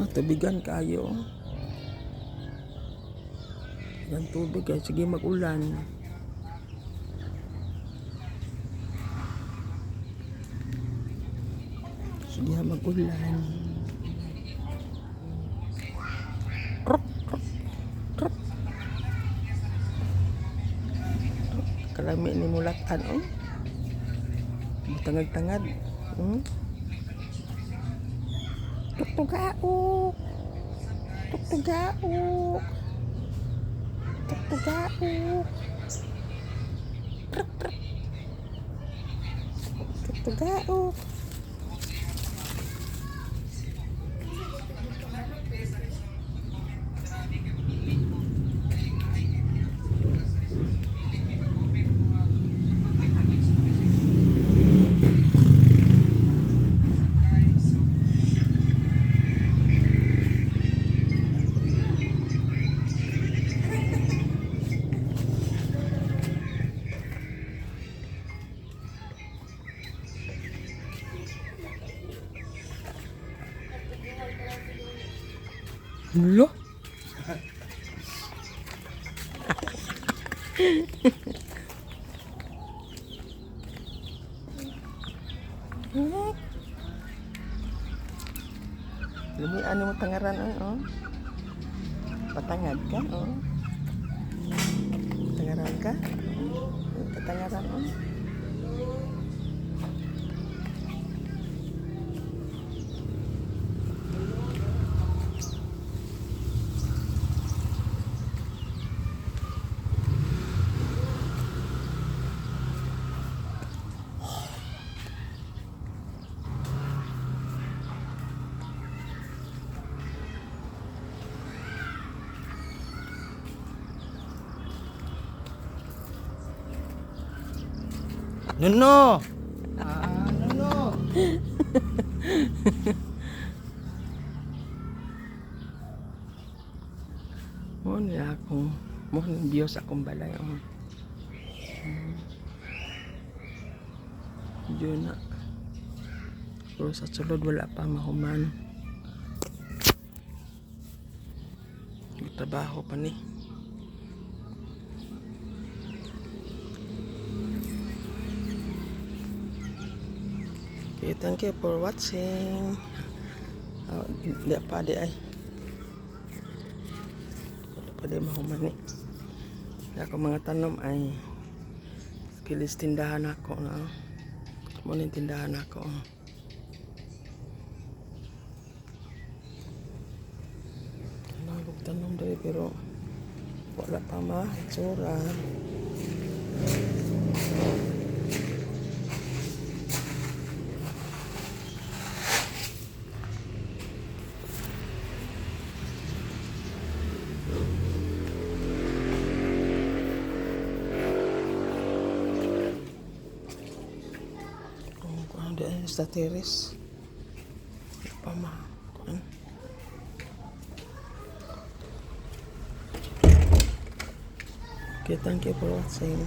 Tubigan kayo. Yan tubig eh. Sige mag-ulan. Sige mag-ulan. Kalami ni mulatan oh. Tangad-tangad. Tugtugaok. Tugtugaok. Tugtugaok. Tugtugaok. Lo. Lumian mo tangaran oh. Patangad ka oh. Tangaran ka. Patangaran oh. Nuno. Nuno. Mo niya ako. Mo ng Diyos akong balay oh. Diyo na. Pero sa sulod wala pa mahuman. Trabaho pa ni. Okay, thank you for watching. Hindi pa di ay. Wala pa di mahuman ni. Ako mga tanom ay kilis tindahan ako na. Muna tindahan ako. Tanom dahil pero wala pa ma-itsura. Dahil sa terrace pa ma okay, thank you for watching.